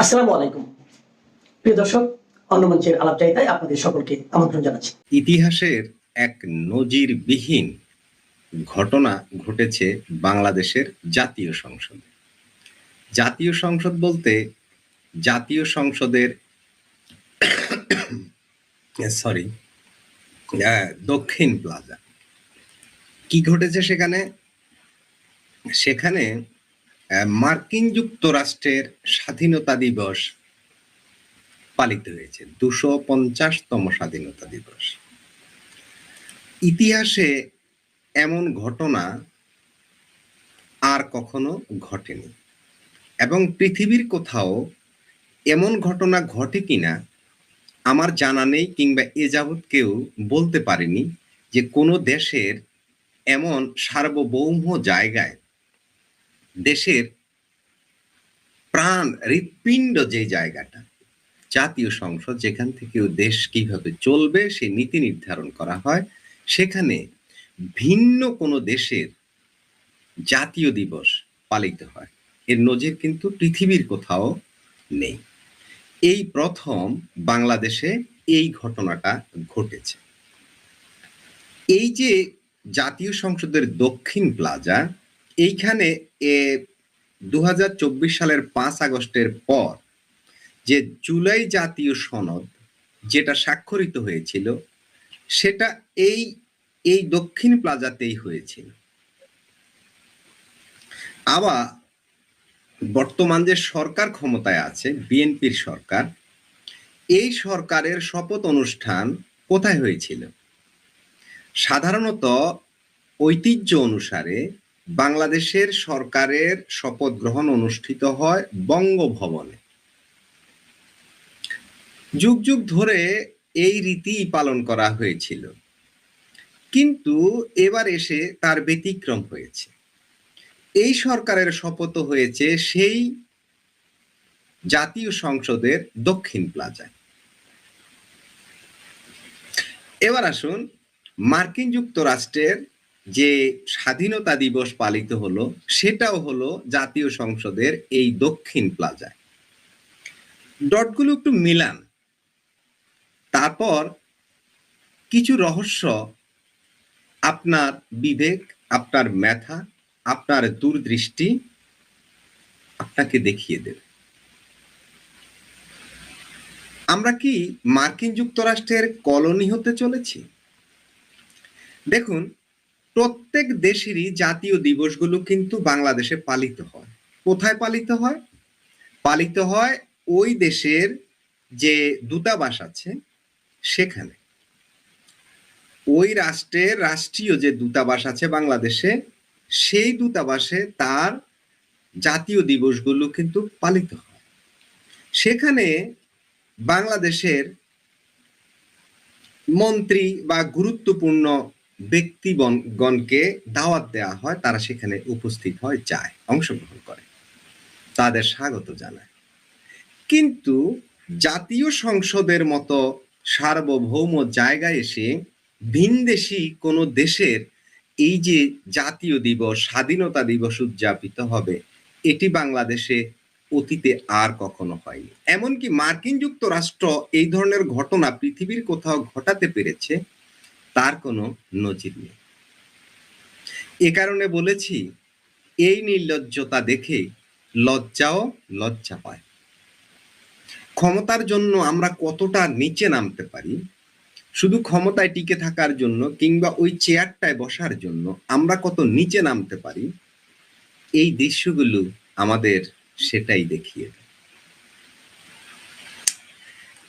আসসালামু আলাইকুম প্রিয় দর্শক, অন্যমঞ্চের আলাপচারিতায় আপনাদের সকলকে আমন্ত্রণ জানাচ্ছি। ইতিহাসের এক নজিরবিহীন ঘটনা ঘটেছে বাংলাদেশের জাতীয় সংসদে। জাতীয় সংসদ বলতে জাতীয় সংসদের সরি দক্ষিণ প্লাজা। কি ঘটেছে সেখানে? সেখানে মার্কিন যুক্তরাষ্ট্রের স্বাধীনতা দিবস পালিত হয়েছে, 250তম স্বাধীনতা দিবস। ইতিহাসে এমন ঘটনা আর কখনো ঘটেনি এবং পৃথিবীর কোথাও এমন ঘটনা ঘটে কিনা আমার জানা নেই, কিংবা এ যাবৎ কেউ বলতে পারেনি যে কোনো দেশের এমন সার্বভৌম জায়গায়, দেশের প্রাণ হৃৎপিণ্ড যে জায়গাটা জাতীয় সংসদ, যেখান থেকেও দেশ কিভাবে চলবে সে নীতি নির্ধারণ করা হয়, সেখানে ভিন্ন কোনো দেশের জাতীয় দিবস পালিত হয়। এর নজির কিন্তু পৃথিবীর কোথাও নেই। এই প্রথম বাংলাদেশে এই ঘটনাটা ঘটেছে। এই যে জাতীয় সংসদের দক্ষিণ প্লাজা, এইখানে 2024 সালের 5 আগস্টের পর যে জুলাই জাতীয় সনদ যেটা স্বাক্ষরিত হয়েছিল, সেটা এই দক্ষিণ প্লাজাতেই হয়েছিল। আবার বর্তমান যে সরকার ক্ষমতায় আছে, বিএনপির সরকার, এই সরকারের শপথ অনুষ্ঠান কোথায় হয়েছিল? সাধারণত ঐতিহ্য অনুসারে বাংলাদেশের সরকারের শপথ গ্রহণ অনুষ্ঠিত হয় বঙ্গভবনে। যুগ যুগ ধরে এই রীতি পালন করা হয়েছিল, কিন্তু এবার এসে তার ব্যতিক্রম হয়েছে। এই সরকারের শপথ হয়েছে সেই জাতীয় সংসদের দক্ষিণ প্লাজায়। এবার আসুন, মার্কিন যুক্তরাষ্ট্রের যে স্বাধীনতা দিবস পালিত হলো, সেটাও হলো জাতীয় সংসদের এই দক্ষিণ প্লাজায়। ডটগুলো একটু মিলান, তারপর কিছু রহস্য আপনার বিবেক, আপনার মেধা, আপনার দূরদৃষ্টি আপনাকে দেখিয়ে দেবে। আমরা কি মার্কিন যুক্তরাষ্ট্রের কলোনি হতে চলেছি? দেখুন, প্রত্যেক দেশেরই জাতীয় দিবসগুলো কিন্তু বাংলাদেশে পালিত হয়। কোথায় পালিত হয়? পালিত হয় ওই দেশের যে দূতাবাস আছে সেখানে। ওই রাষ্ট্রের রাষ্ট্রীয় যে দূতাবাস আছে বাংলাদেশে, সেই দূতাবাসে তার জাতীয় দিবসগুলো কিন্তু পালিত হয়। সেখানে বাংলাদেশের মন্ত্রী বা গুরুত্বপূর্ণ ব্যক্তিগণকে দাওয়াত দেওয়া হয়, তারা সেখানে উপস্থিত হয়, যায়, অংশগ্রহণ করে, তাদের স্বাগত জানায়। কিন্তু জাতীয় সংসদের মতো সার্বভৌম জায়গায় এসে ভিনদেশী কোনো দেশের এই যে জাতীয় দিবস, স্বাধীনতা দিবস উদযাপিত হবে, এটি বাংলাদেশে অতীতে আর কখনো হয়নি। এমনকি মার্কিন যুক্তরাষ্ট্র এই ধরনের ঘটনা পৃথিবীর কোথাও ঘটাতে পেরেছে তার কোনো নজির নেই। এ কারণে বলেছি, এই নির্লজ্জতা দেখে লজ্জাও লজ্জা পায়। ক্ষমতার জন্য আমরা কতটা নিচে নামতে পারি, শুধু ক্ষমতায় টিকে থাকার জন্য কিংবা ওই চেয়ারটায় বসার জন্য আমরা কত নিচে নামতে পারি, এই দৃশ্যগুলো আমাদের সেটাই দেখিয়ে দেয়।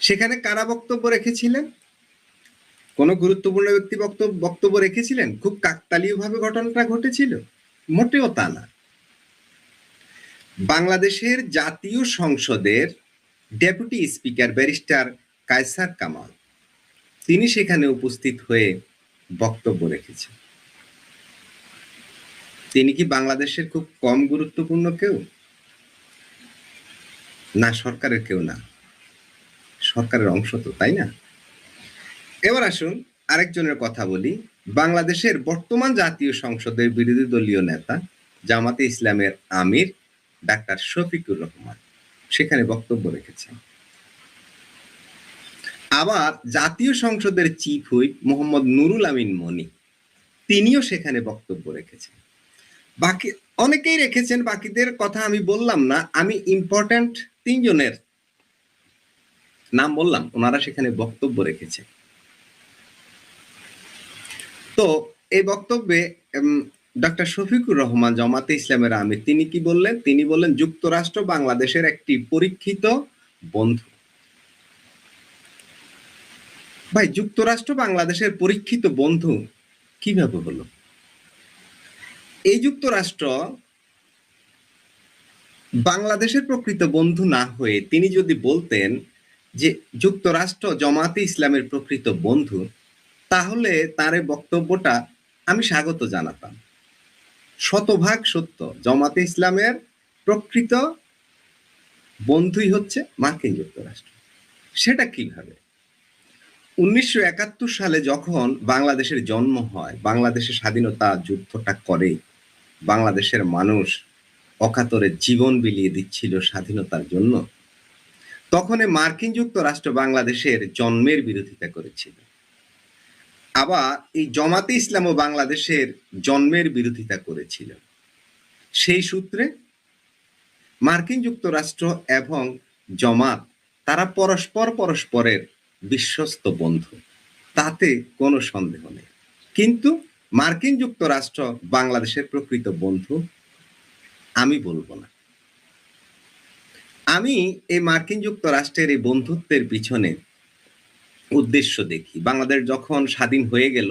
সেখানে কারা বক্তব্য রেখেছিলেন? কোন গুরুত্বপূর্ণ ব্যক্তি বক্তব্য রেখেছিলেন? খুব কাকতালীয়ভাবে ঘটনাটা ঘটেছিল? মোটেও তা না। বাংলাদেশের জাতীয় সংসদের deputy speaker barrister Kaiser Kamal, তিনি সেখানে উপস্থিত হয়ে বক্তব্য রেখেছেন। তিনি কি বাংলাদেশের খুব কম গুরুত্বপূর্ণ কেউ? না, সরকারের কেউ না, সরকারের অংশ তো, তাই না? এবার আসুন আরেকজনের কথা বলি। বাংলাদেশের বর্তমান জাতীয় সংসদের বিরোধী দলীয় নেতা, জামাতে ইসলামের আমির ডাক্তার শফিকুর রহমান, সেখানে বক্তব্য রেখেছেন। আবার জাতীয় সংসদের চিফ হুইপ মোহাম্মদ নুরুল আমিন মনি, তিনিও সেখানে বক্তব্য রেখেছেন। বাকি অনেকেই রেখেছেন, বাকিদের কথা আমি বললাম না, আমি ইম্পর্ট্যান্ট 3 জনের নাম বললাম, ওনারা সেখানে বক্তব্য রেখেছেন। তো এই বক্তব্যে ডক্টর শফিকুর রহমান, জামাতে ইসলামের আমির, তিনি কি বললেন? তিনি বললেন যুক্তরাষ্ট্র বাংলাদেশের একটি পরীক্ষিত বন্ধু। ভাই, যুক্তরাষ্ট্র বাংলাদেশের পরীক্ষিত বন্ধু কিভাবে হলো? এই যুক্তরাষ্ট্র বাংলাদেশের প্রকৃত বন্ধু না হয়ে তিনি যদি বলতেন যে যুক্তরাষ্ট্র জামাতে ইসলামের প্রকৃত বন্ধু, তাহলে তার এই বক্তব্যটা আমি স্বাগত জানাতাম। শতভাগ সত্য, জামাতে ইসলামের প্রকৃত বন্ধুই হচ্ছে মার্কিন যুক্তরাষ্ট্র। সেটা কিভাবে? 1971 সালে যখন বাংলাদেশের জন্ম হয়, বাংলাদেশের স্বাধীনতা যুদ্ধটা করে, বাংলাদেশের মানুষ অকাতরে জীবন বিলিয়ে দিচ্ছিল স্বাধীনতার জন্য, তখন মার্কিন যুক্তরাষ্ট্র বাংলাদেশের জন্মের বিরোধিতা করেছিল। আবার এই জামাতে ইসলামও বাংলাদেশের জন্মের বিরোধিতা করেছিল। সেই সূত্রে মার্কিন যুক্তরাষ্ট্র এবং জামাত, তারা পরস্পরের বিশ্বস্ত বন্ধু, তাতে কোনো সন্দেহ নেই। কিন্তু মার্কিন যুক্তরাষ্ট্র বাংলাদেশের প্রকৃত বন্ধু আমি বলবো না। আমি এই মার্কিন যুক্তরাষ্ট্রের এই বন্ধুত্বের পিছনে উদ্দেশ্য দেখি। বাংলাদেশ যখন স্বাধীন হয়ে গেল,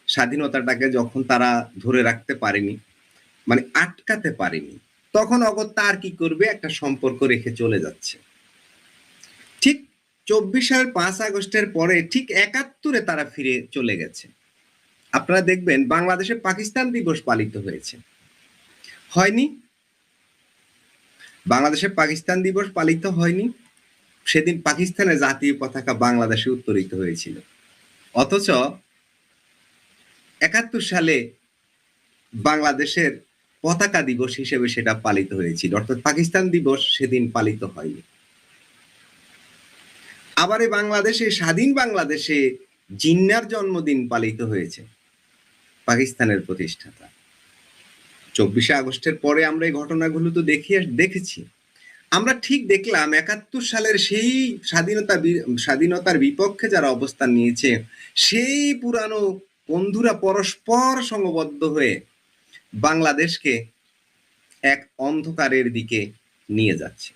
স্বাধীনতাটাকে যখন তারা ধরে রাখতে পারেনি, মানে আটকাতে পারেনি, তখন অগত্যা আর কি করবে, একটা সম্পর্ক রেখে চলে যাচ্ছে। ঠিক 24 সালের 5 আগস্টের পরে ঠিক 71-এ তারা ফিরে চলে গেছে। আপনারা দেখবেন বাংলাদেশে পাকিস্তান দিবস পালিত হয়েছে, হয়নি? বাংলাদেশে পাকিস্তান দিবস পালিত হয়নি। সেদিন পাকিস্তানের জাতীয় পতাকা বাংলাদেশে উত্তোলিত হয়েছিল। অথচ 71 সালে বাংলাদেশের পতাকা দিবস হিসেবে সেটা পালিত হয়েছিল, অর্থাৎ পাকিস্তান দিবস সেদিন পালিত হয়নি। আবার এই বাংলাদেশে, স্বাধীন বাংলাদেশে জিন্নার জন্মদিন পালিত হয়েছে, পাকিস্তানের প্রতিষ্ঠাতা। 24 আগস্টের পরে আমরা এই ঘটনাগুলো তো দেখেছি। আমরা ঠিক দেখলাম 71 সালের সেই স্বাধীনতার বিপক্ষে যারা অবস্থান নিয়েছে, সেই পুরানো বন্ধুরা পরস্পর সংবদ্ধ হয়ে বাংলাদেশকে এক অন্ধকারের দিকে নিয়ে যাচ্ছে।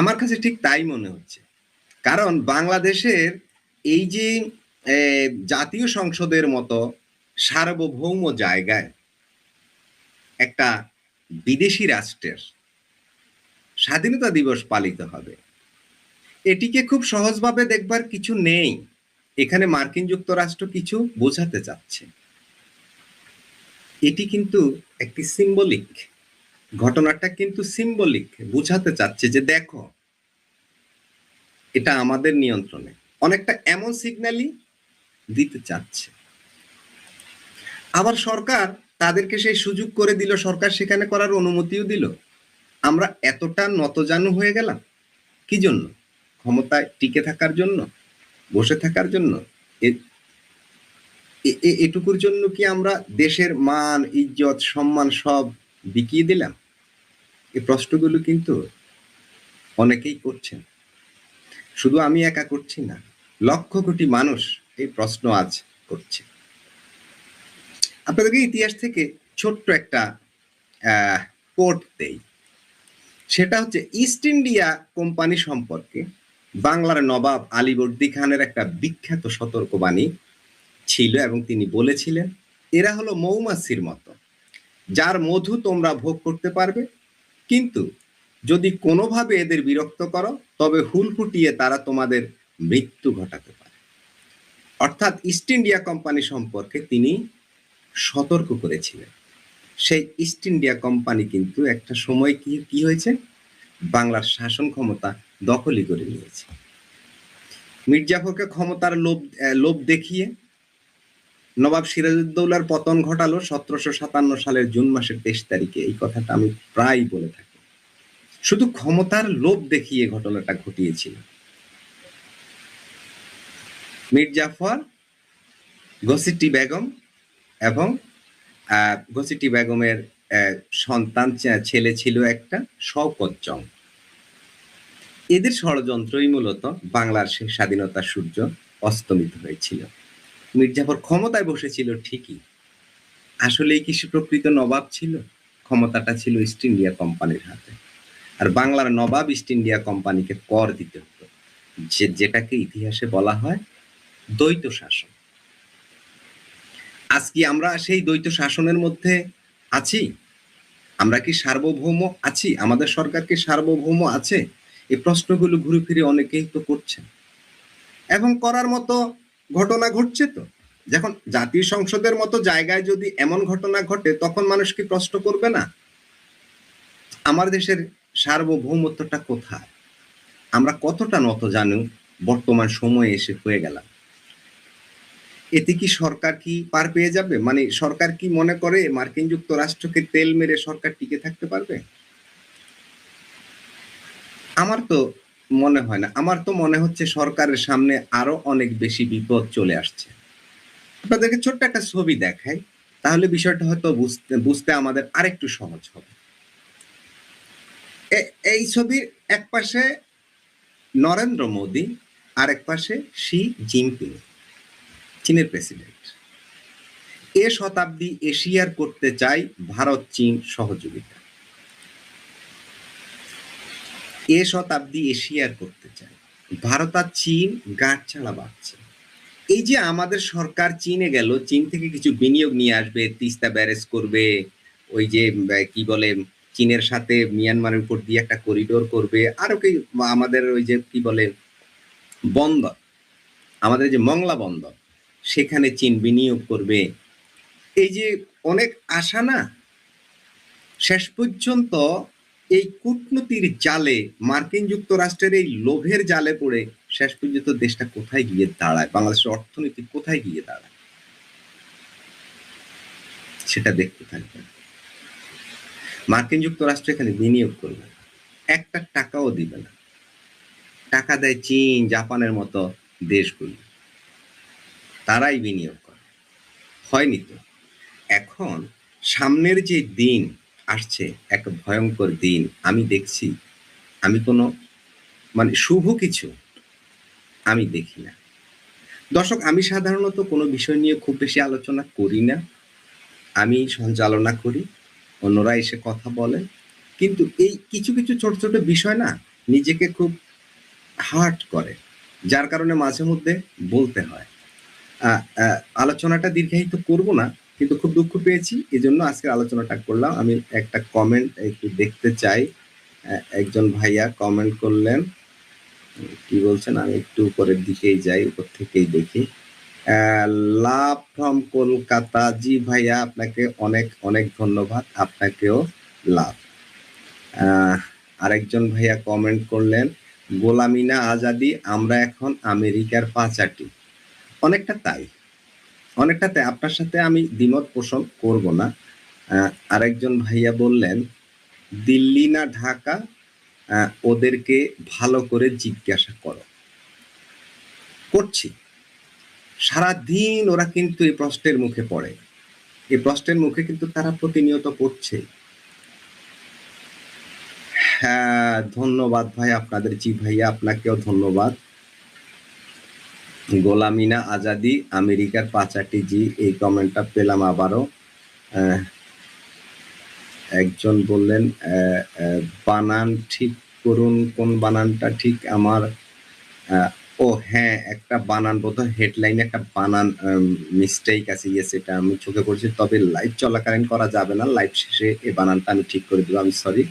আমার কাছে ঠিক তাই মনে হচ্ছে। কারণ বাংলাদেশের এই যে জাতীয় সংসদের মতো সার্বভৌম জায়গায় একটা বিদেশি রাষ্ট্রের স্বাধীনতা দিবস পালিত হবে, এটিকে খুব সহজভাবে দেখবার কিছু নেই। এখানে মার্কিন যুক্তরাষ্ট্র কিছু বোঝাতে চাচ্ছে। এটি কিন্তু একটি সিম্বলিক, ঘটনাটা কিন্তু সিম্বলিক, বোঝাতে চাচ্ছে যে দেখো, এটা আমাদের নিয়ন্ত্রণে, অনেকটা এমন সিগন্যালই দিতে চাচ্ছে। আবার সরকার তাদেরকে সেই সুযোগ করে দিল, সরকার সেখানে করার অনুমতিও দিল। আমরা এতটা নতজানু হয়ে গেলাম কি জন্য? ক্ষমতায় টিকে থাকার জন্য, বসে থাকার জন্য? এটুকুর জন্য কি আমরা দেশের মান, ইজ্জত, সম্মান সব বিকিয়ে দিলাম? এই প্রশ্নগুলো কিন্তু অনেকেই করছেন। শুধু আমি একা করছি না, লক্ষ কোটি মানুষ এই প্রশ্ন আজ করছে। আপনাদেরকে ইতিহাস থেকে ছোট্ট একটা কোট দেই। সেটা হচ্ছে ইস্ট ইন্ডিয়া কোম্পানি সম্পর্কে বাংলার নবাব আলীবর্দী খানের একটা বিখ্যাত সতর্কবাণী ছিল, এবং তিনি বলেছিলেন, এরা হলো মৌমাছির মতো, যার মধু তোমরা ভোগ করতে পারবে, কিন্তু যদি কোনোভাবে এদের বিরক্ত করো, তবে হুল ফুটিয়ে তারা তোমাদের মৃত্যু ঘটাতে পারে। অর্থাৎ ইস্ট ইন্ডিয়া কোম্পানি সম্পর্কে তিনি সতর্ক করেছিলেন। সেই ইস্ট ইন্ডিয়া কোম্পানি কিন্তু একটা সময় কি হয়েছে, বাংলার শাসন ক্ষমতা দখলই করে নিয়েছে। মীর জাফরকে ক্ষমতার লোভ দেখিয়ে নবাব সিরাজউদ্দৌলার পতন ঘটালো 1757 সালের জুন মাসের 23 তারিখে। এই কথাটা আমি প্রায় বলে থাকি। শুধু ক্ষমতার লোভ দেখিয়ে ঘটনাটা ঘটিয়েছিল। মীর জাফর, ঘসিটি বেগম এবং ঘসিটি বেগমের সন্তান ছেলে ছিল একটা, শওকত জং। এদের ষড়যন্ত্রই মূলত বাংলার সেই স্বাধীনতার সূর্য অস্তমিত হয়েছিল। মীর জাফর ক্ষমতায় বসেছিল ঠিকই, আসলেই কি সে প্রকৃত নবাব ছিল? ক্ষমতাটা ছিল ইস্ট ইন্ডিয়া কোম্পানির হাতে, আর বাংলার নবাব ইস্ট ইন্ডিয়া কোম্পানিকে কর দিতে হতো, যেটাকে ইতিহাসে বলা হয় দ্বৈত শাসন। আজকে আমরা সেই দ্বৈত শাসনের মধ্যে আছি? আমরা কি সার্বভৌম আছি? আমাদের সরকার কি সার্বভৌম আছে? এই প্রশ্নগুলো ঘুরে ফিরে অনেকেই তো করছেন, এবং করার মতো ঘটনা ঘটছে। তো যখন জাতীয় সংসদের মতো জায়গায় যদি এমন ঘটনা ঘটে, তখন মানুষ কি প্রশ্ন করবে না আমার দেশের সার্বভৌমত্বটা কোথায়? আমরা কতটা নত জানু বর্তমান সময়ে এসে হয়ে গেলাম। এতে কি সরকার কি পার পেয়ে যাবে? মানে সরকার কি মনে করে মার্কিন যুক্তরাষ্ট্রকে তেল মেরে সরকার টিকে থাকতে পারবে? আমার তো মনে হয় না। আমার তো মনে হচ্ছে সরকারের সামনে আরো অনেক বেশি বিপদ চলে আসছে। আপনাদেরকে ছোট্ট একটা ছবি দেখাই, তাহলে বিষয়টা হয়তো বুঝতে আমাদের আরেকটু সহজ হবে। এই ছবির এক পাশে নরেন্দ্র মোদী, আরেক পাশে শি জিনপিং, চীনের প্রেসিডেন্ট। এ শতাব্দী এশিয়ার করতে চাই ভারত চীন সহযোগিতা। এ শতাব্দী এশিয়ার করতে চাই, ভারত আর চীন গাঁট ছাড়া বাড়ছে। এই যে আমাদের সরকার চীনে গেল, চীন থেকে কিছু বিনিয়োগ নিয়ে আসবে, তিস্তা ব্যারেজ করবে, ওই যে কি বলে চীনের সাথে মিয়ানমারের উপর দিয়ে একটা করিডোর করবে, আরো কি আমাদের ওই যে কি বলে বন্দর, আমাদের যে মংলা বন্দর, সেখানে চীন বিনিয়োগ করবে। এই যে অনেক আশা না, শেষ পর্যন্ত এই কূটনীতির জালে, মার্কিন যুক্তরাষ্ট্রের এই লোভের জালে পড়ে শেষ পর্যন্ত দেশটা কোথায় গিয়ে দাঁড়ায়, বাংলাদেশের অর্থনীতি কোথায় গিয়ে দাঁড়ায়, সেটা দেখতে থাকবে। মার্কিন যুক্তরাষ্ট্র এখানে বিনিয়োগ করবে, একটা টাকাও দিবে না। টাকা দেয় চীন, জাপানের মতো দেশগুলি, তারাই বিনিয়োগ করে। হয়নি তো। এখন সামনের যে দিন আসছে, এক ভয়ঙ্কর দিন আমি দেখছি। আমি কোনো মানে শুভ কিছু আমি দেখি না। দর্শক, আমি সাধারণত কোনো বিষয় নিয়ে খুব বেশি আলোচনা করি না। আমি সঞ্চালনা করি, অন্যরা এসে কথা বলে, কিন্তু এই কিছু কিছু ছোট ছোট বিষয় না নিজেকে খুব হার্ট করে, যার কারণে মাঝে মধ্যে বলতে হয়। আলোচনাটা দীর্ঘায়িত করব না, কিন্তু খুব দুঃখ পেয়েছি, এই জন্য আজকের আলোচনাটা করলাম। আমি একটা কমেন্ট একটু দেখতে চাই। একজন ভাইয়া কমেন্ট করলেন, কি বলছেন, আমি একটু উপরের দিকেই যাই, উপর থেকেই দেখি। লাভ ফ্রম কলকাতা, জি ভাইয়া, আপনাকে অনেক অনেক ধন্যবাদ, আপনাকেও লাভ। আরেকজন ভাইয়া কমেন্ট করলেন, গোলামিনা আজাদি, আমরা এখন আমেরিকার পাচাটি। অনেকটা তাই, অনেকটা তাই, আপনার সাথে আমি দ্বিমত পোষণ করব না। আরেকজন ভাইয়া বললেন, দিল্লি না ঢাকা, ওদেরকে ভালো করে জিজ্ঞাসা করো। করছি, সারাদিন ওরা কিন্তু এই প্রশ্নের মুখে পড়ে, এই প্রশ্নের মুখে কিন্তু তারা প্রতিনিয়ত পড়ছে। হ্যাঁ, ধন্যবাদ ভাই আপনাদের, জি ভাইয়া আপনাকেও ধন্যবাদ। গোলামিনা আজাদি, আমেরিকার পাচাটি, জি এই কমেন্টটা পেলাম আবারও। একজন বললেন বানান ঠিক করুন, কোন বানানটা ঠিক আমার? ও হ্যাঁ, একটা বানান বোধহয় হেডলাইনে একটা বানান মিস্টেক আছে, ইয়েস, এটা আমি চোখে পড়ছি, তবে লাইভ চলাকালীন করা যাবে না, লাইভ শেষে এই বানানটা আমি ঠিক করে দেবো, আমি সরি।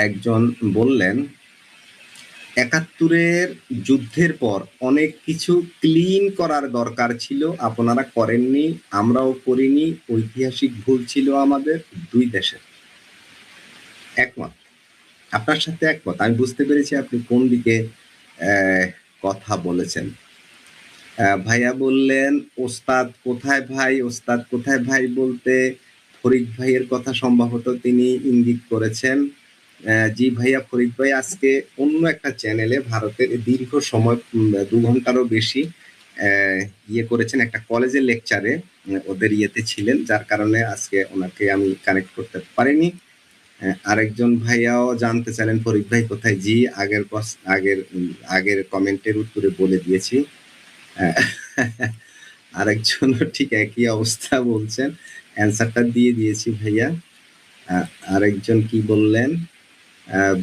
একজন বললেন, ৭১-এর যুদ্ধের পর অনেক কিছু ক্লিন করার দরকার ছিল, আপনারা করেননি, আমরাও করিনি, ঐতিহাসিক ভুল ছিল আমাদের দুই দেশের। একমত, আপনার সাথে একমত। আমি বুঝতে পেরেছি আপনি কোন দিকে কথা বলেছেন। ভাইয়া বললেন, ওস্তাদ কোথায় ভাই? ওস্তাদ কোথায় ভাই বলতে ফরিদ ভাইয়ের কথা সম্ভবত তিনি ইঙ্গিত করেছেন। জি ভাইয়া, ফরিদ ভাই আজকে অন্য একটা চ্যানেলে ভারতের দীর্ঘ সময় 2 ঘন্টারও বেশি ইয়ে করেছেন, একটা কলেজের লেকচারে ওদের ইয়েতে ছিলেন, যার কারণে আজকে ওনাকে আমি কানেক্ট করতে পারিনি। আরেকজন ভাইয়াও জানতে চাইলেন ফরিদ ভাই কোথায়। জি, আগের কমেন্টের উত্তরে বলে দিয়েছি। আরেকজনও ঠিক একই অবস্থা বলছেন, অ্যান্সারটা দিয়ে দিয়েছি ভাইয়া। আরেকজন কি বললেন,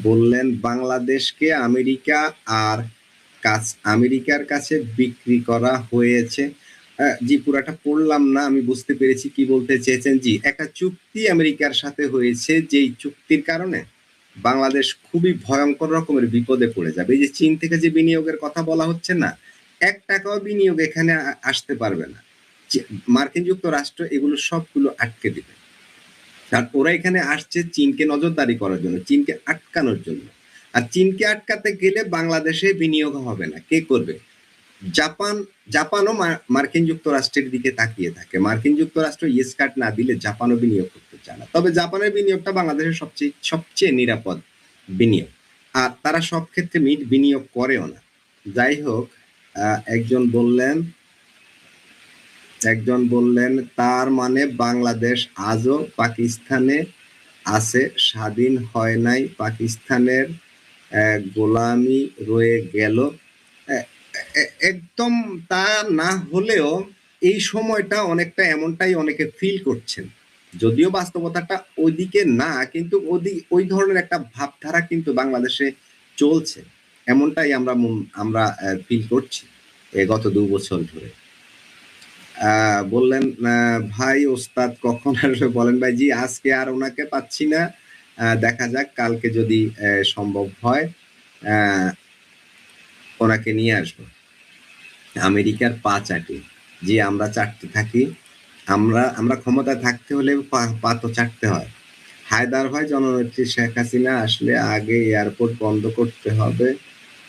বললেন বাংলাদেশকে আমেরিকার কাছে বিক্রি করা হয়েছে। জি, পুরাটা পড়লাম না, আমি বুঝতে পেরেছি কি বলতে চেয়েছেন। জি, একটা চুক্তি আমেরিকার সাথে হয়েছে, যেই চুক্তির কারণে বাংলাদেশ খুবই ভয়ঙ্কর রকমের বিপদে পড়ে যাবে। এই যে চীন থেকে যে বিনিয়োগের কথা বলা হচ্ছে না, 1 টাকাও বিনিয়োগ এখানে আসতে পারবে না। মার্কিন যুক্তরাষ্ট্র এগুলো সবগুলো আটকে দিবে। আর ওরা এখানে আসছে চীনকে নজরদারি করার জন্য, চীনকে আটকানোর জন্য। আর চীনকে আটকাতে গেলে বাংলাদেশে বিনিয়োগ হবে না। কে করবে? জাপানও মার্কিন যুক্তরাষ্ট্রের দিকে তাকিয়ে থাকে। মার্কিন যুক্তরাষ্ট্র ইয়েস কার্ড না দিলে জাপানও বিনিয়োগ করতে চায় না। তবে জাপানের বিনিয়োগটা বাংলাদেশের সবচেয়ে নিরাপদ বিনিয়োগ, আর তারা সব ক্ষেত্রে বিনিয়োগ করেও না। যাই হোক, একজন বললেন তার মানে বাংলাদেশ আজও পাকিস্তানে আছে, স্বাধীন হয় নাই, পাকিস্তানের গোলামি রয়ে গেল। একদম তা না হলেও এই সময়টা অনেকটা এমনটাই অনেকে ফিল করছেন, যদিও বাস্তবতাটা ওইদিকে না, কিন্তু ওই ধরনের একটা ভাবধারা কিন্তু বাংলাদেশে চলছে, এমনটাই আমরা ফিল করছি গত 2 বছর ধরে। বললেন ভাই ওস্তাদ কখন আসবে বলেন ভাই। জি, আজকে আর ওনাকে পাচ্ছি না, দেখা যাক কালকে যদি সম্ভব হয় ওনাকে নিয়ে আসবো। আমেরিকার পা চাটি। জি, আমরা চাটতে থাকি। আমরা ক্ষমতায় থাকতে হলে পা তো চাটতে হয়। হায়দার ভাই, জননেত্রী শেখ হাসিনা আসলে আগে এয়ারপোর্ট বন্ধ করতে হবে,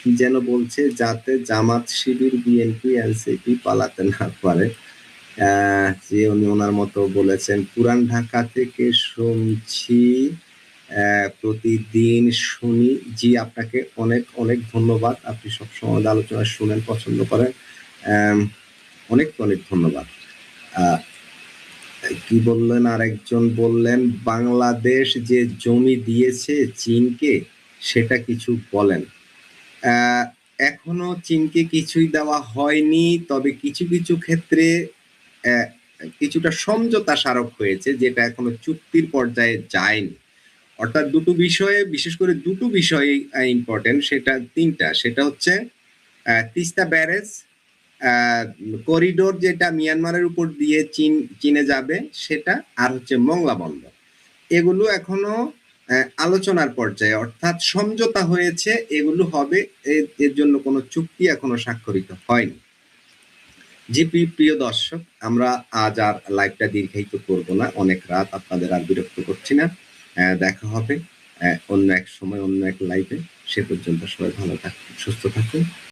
কি যেন বলছে, যাতে জামাত শিবির বিএনপি এনসিপি পালাতে না পারে। যে উনি ওনার মতো বলেছেন। পুরান ঢাকা থেকে শুনছি, প্রতিদিন শুনি। জি, আপনাকে অনেক অনেক ধন্যবাদ, আপনি সবসময় আলোচনা শুনেন, পছন্দ করেন, অনেক অনেক ধন্যবাদ। কি বললেন, আরেকজন বললেন বাংলাদেশ যে জমি দিয়েছে চীনকে সেটা কিছু বলেন। এখনো চীনকে কিছুই দেওয়া হয়নি, তবে কিছু কিছু ক্ষেত্রে কিছুটা সমঝোতা স্মারক হয়েছে, যেটা এখনো চুক্তির পর্যায়ে যায়নি। অর্থাৎ দুটো বিষয়ে, বিশেষ করে দুটো বিষয় ইম্পর্টেন্ট, সেটা 3টা। সেটা হচ্ছে তিস্তা ব্যারেজ করিডোর, যেটা মিয়ানমারের উপর দিয়ে চীনে যাবে সেটা, আর হচ্ছে মংলা বন্দর। এগুলো এখনো আলোচনার পর্যায়ে, অর্থাৎ সমঝোতা হয়েছে, এগুলো হবে, এর জন্য কোনো চুক্তি এখনো স্বাক্ষরিত হয়নি। জি প্রিয় দর্শক, আমরা আজ আর লাইভটা দীর্ঘায়িত করব না, অনেক রাত, আপনাদের আর বিরক্ত করছি না। দেখা হবে অন্য এক সময়, অন্য এক লাইভে। সে পর্যন্ত সবাই ভালো থাকুন, সুস্থ থাকুন।